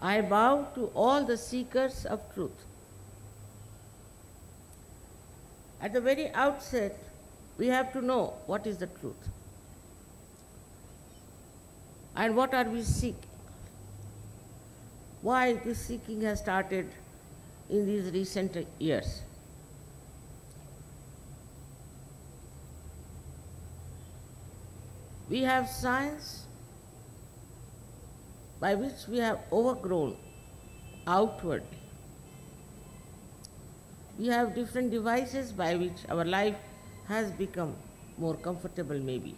I bow to all the seekers of truth. At the very outset, we have to know what is the truth and what are we seeking. Why this seeking has started in these recent years. We have science by which we have overgrown outwardly. We have different devices by which our life has become more comfortable, maybe.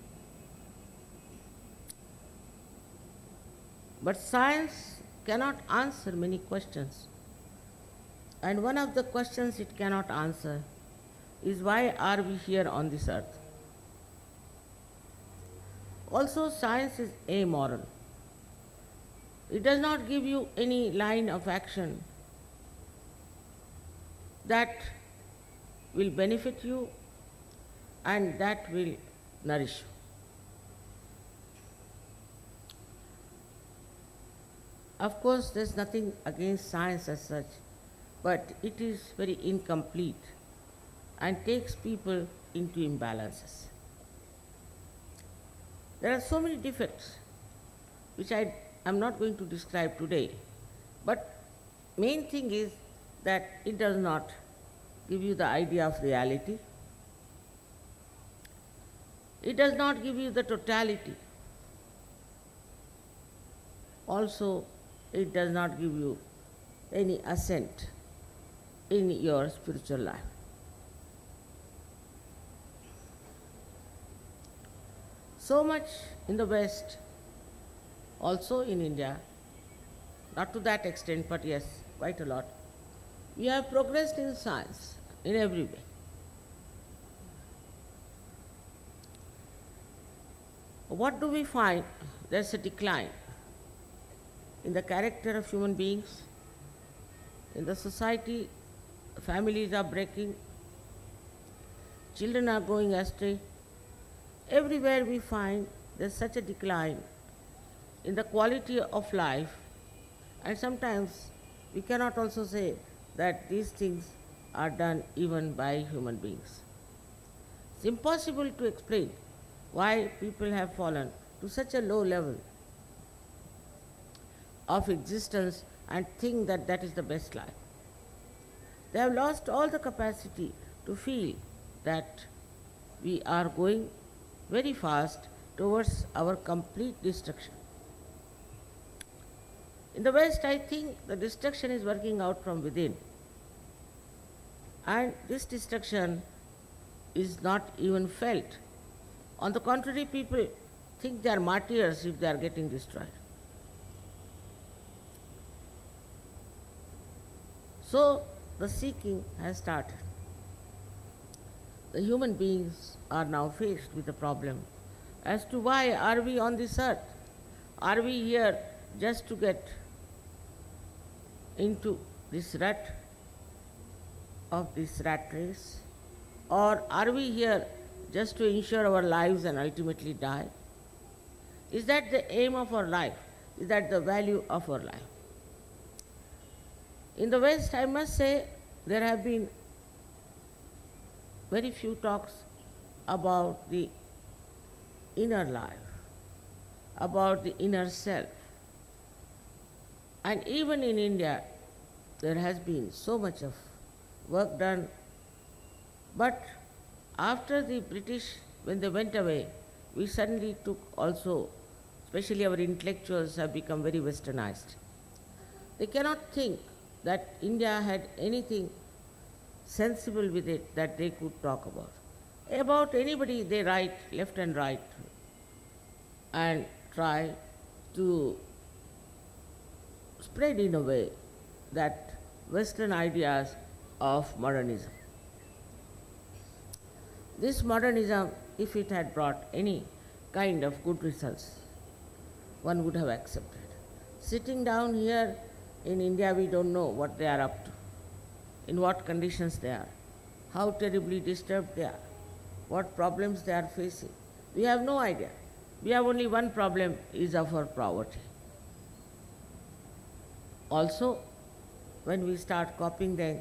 But science cannot answer many questions. And one of the questions it cannot answer is, why are we here on this earth? Also, science is amoral. It does not give you any line of action that will benefit you and that will nourish you. Of course, there's nothing against science as such, but it is very incomplete and takes people into imbalances. There are so many defects which I am not going to describe today, but main thing is that it does not give you the idea of reality. It does not give you the totality. Also, it does not give you any ascent in your spiritual life. So much in the West, also in India, not to that extent, but yes, quite a lot. We have progressed in science in every way. What do we find? There's a decline in the character of human beings, in the society. Families are breaking, children are going astray. Everywhere we find there's such a decline in the quality of life, and sometimes we cannot also say that these things are done even by human beings. It's impossible to explain why people have fallen to such a low level of existence and think that that is the best life. They have lost all the capacity to feel that we are going very fast towards our complete destruction. In the West, I think the destruction is working out from within. And this destruction is not even felt. On the contrary, people think they are martyrs if they are getting destroyed. So, the seeking has started. The human beings are now faced with a problem as to why are we on this earth? Are we here just to get into this rut of this rat race? Or are we here just to ensure our lives and ultimately die? Is that the aim of our life? Is that the value of our life? In the West, I must say, there have been very few talks about the inner life, about the inner self. And even in India, there has been so much of work done. But after the British, when they went away, we suddenly took also, especially our intellectuals have become very westernized. They cannot think that India had anything sensible with it that they could talk about. About anybody, they write left and right and try to spread in a way that Western ideas of modernism. This modernism, if it had brought any kind of good results, one would have accepted. Sitting down here in India, we don't know what they are up to, in what conditions they are, how terribly disturbed they are, what problems they are facing. We have no idea. We have only one problem, is of our poverty. Also, when we start copying them,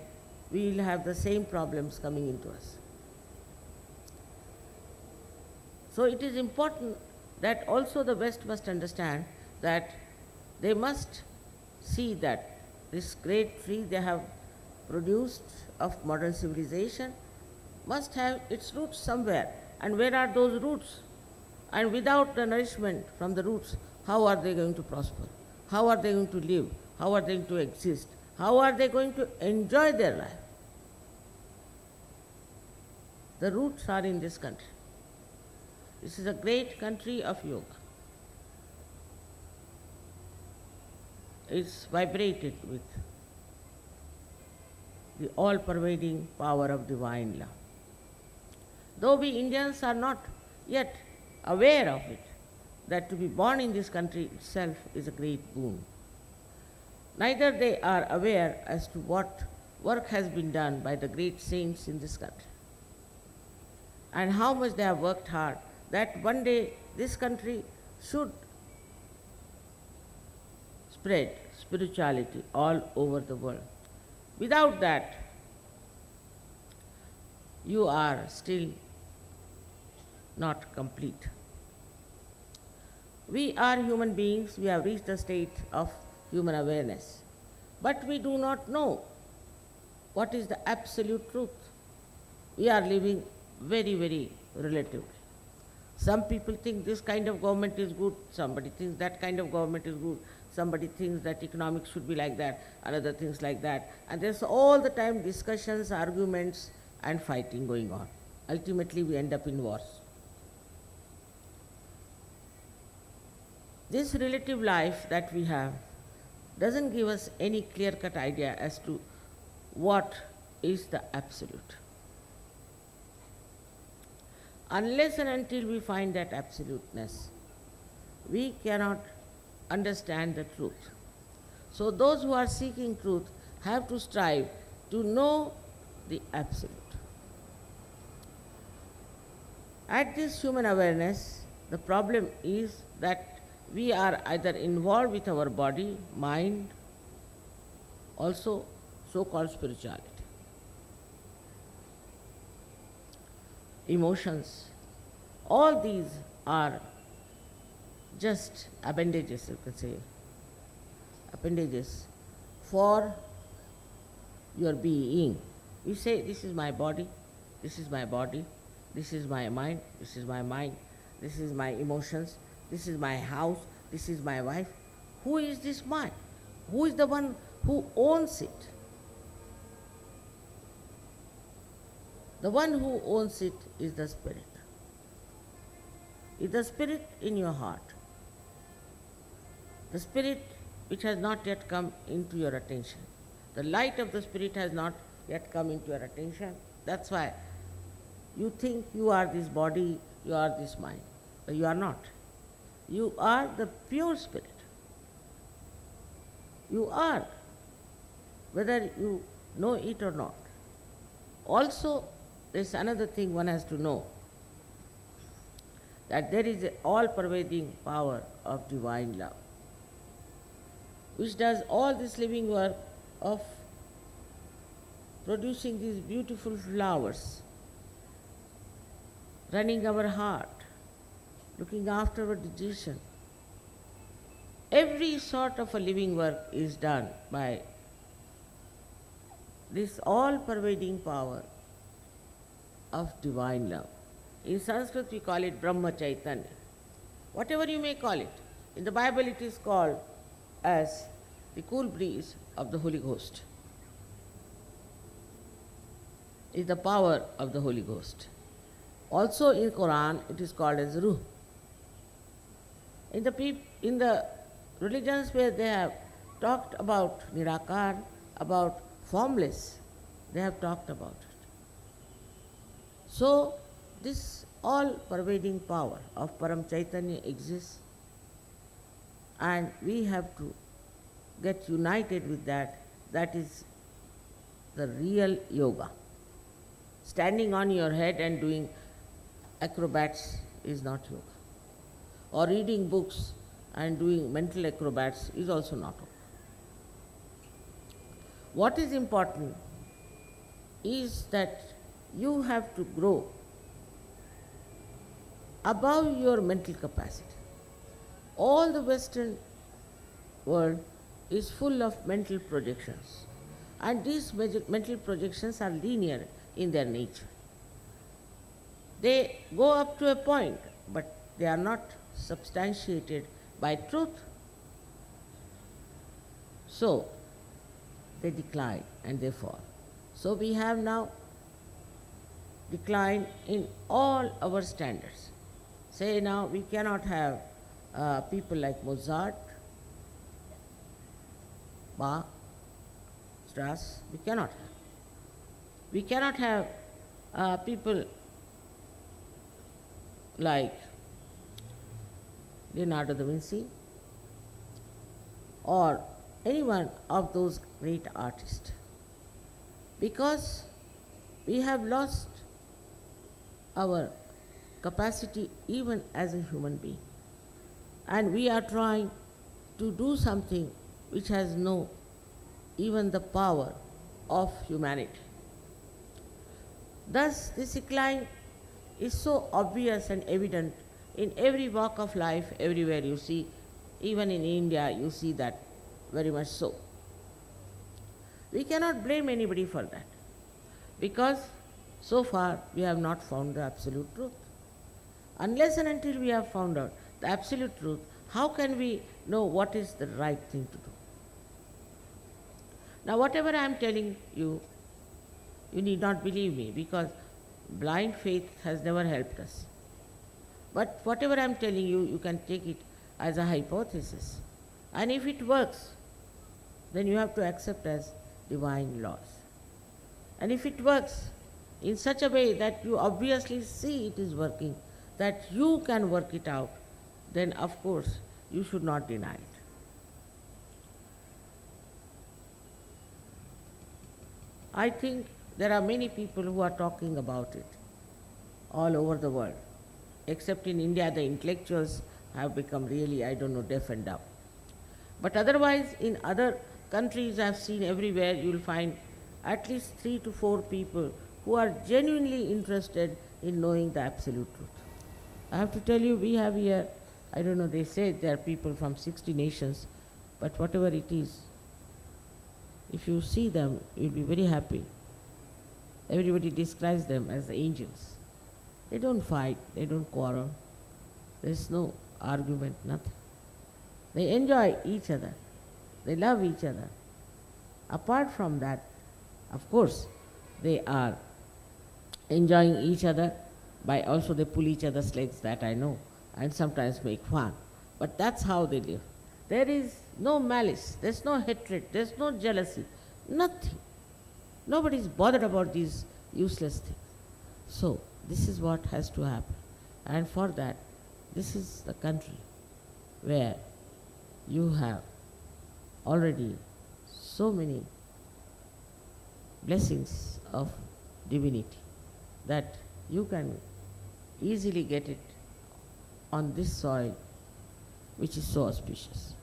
we will have the same problems coming into us. So it is important that also the West must understand that they must see that this great tree they have produced of modern civilization must have its roots somewhere. And where are those roots? And without the nourishment from the roots, how are they going to prosper? How are they going to live? How are they going to exist? How are they going to enjoy their life? The roots are in this country. This is a great country of yoga. It's vibrated with the all-pervading power of divine love. Though we Indians are not yet aware of it, that to be born in this country itself is a great boon. Neither they are aware as to what work has been done by the great saints in this country and how much they have worked hard that one day this country should spread spirituality all over the world. Without that, you are still not complete. We are human beings, we have reached the state of human awareness, but we do not know what is the absolute truth. We are living very, very relatively. Some people think this kind of government is good, somebody thinks that kind of government is good, somebody thinks that economics should be like that, another things like that. And there's all the time discussions, arguments, and fighting going on. Ultimately, we end up in wars. This relative life that we have doesn't give us any clear-cut idea as to what is the absolute. Unless and until we find that absoluteness, we cannot understand the truth. So those who are seeking truth have to strive to know the absolute. At this human awareness, the problem is that we are either involved with our body, mind, also so-called spirituality. Emotions, all these are just appendages, you can say, appendages for your being. We say, this is my body, this is my body, this is my mind, this is my mind, this is my emotions, this is my house, this is my wife. Who is this mind? Who is the one who owns it? The one who owns it is the spirit. Is the spirit in your heart. The spirit which has not yet come into your attention. The light of the spirit has not yet come into your attention. That's why you think you are this body, you are this mind. But you are not. You are the pure spirit. You are, whether you know it or not. Also, there's another thing one has to know, that there is an all-pervading power of divine love, which does all this living work of producing these beautiful flowers, running our heart, looking after our digestion. Every sort of a living work is done by this all-pervading power of divine love. In Sanskrit we call it Brahma Chaitanya. Whatever you may call it. In the Bible it is called as the cool breeze of the Holy Ghost. Is the power of the Holy Ghost. Also in Quran it is called as Ruh. In the religions where they have talked about Nirakar, about formless, they have talked about it. So, this all-pervading power of Param Chaitanya exists, and we have to get united with that. That is the real yoga. Standing on your head and doing acrobats is not yoga. Or reading books and doing mental acrobats is also not yoga. what is important is that you have to grow above your mental capacity. All the Western world is full of mental projections, and these mental projections are linear in their nature. They go up to a point, but they are not substantiated by truth. So, they decline and they fall. So, we have now decline in all our standards. Say now we cannot have people like Mozart, Bach, Strauss, we cannot have. We cannot have people like Leonardo da Vinci or any one of those great artists, because we have lost our capacity even as a human being, and we are trying to do something which has no even the power of humanity. Thus, this decline is so obvious and evident in every walk of life, everywhere you see. Even in India, you see that very much so. We cannot blame anybody for that, because so far we have not found the absolute truth. Unless and until we have found out the absolute truth, how can we know what is the right thing to do? Now, whatever I am telling you, you need not believe me, because blind faith has never helped us. But whatever I am telling you, you can take it as a hypothesis. And if it works, then you have to accept as divine laws. And if it works in such a way that you obviously see it is working, that you can work it out, then of course you should not deny it. I think there are many people who are talking about it all over the world. Except in India, the intellectuals have become really, I don't know, deaf and dumb. But otherwise, in other countries I've seen everywhere, you'll find at least 3 to 4 people who are genuinely interested in knowing the absolute truth. I have to tell you, we have here, I don't know, they say there are people from 60 nations, but whatever it is, if you see them, you'll be very happy. Everybody describes them as angels. They don't fight, they don't quarrel, there's no argument, nothing. They enjoy each other, they love each other. Apart from that, of course, they are enjoying each other by also they pull each other's legs, that I know, and sometimes make fun. But that's how they live. There is no malice, there's no hatred, there's no jealousy, nothing. Nobody is bothered about these useless things. So, this is what has to happen. And for that, this is the country where you have already so many blessings of divinity that you can easily get it on this soil which is so auspicious.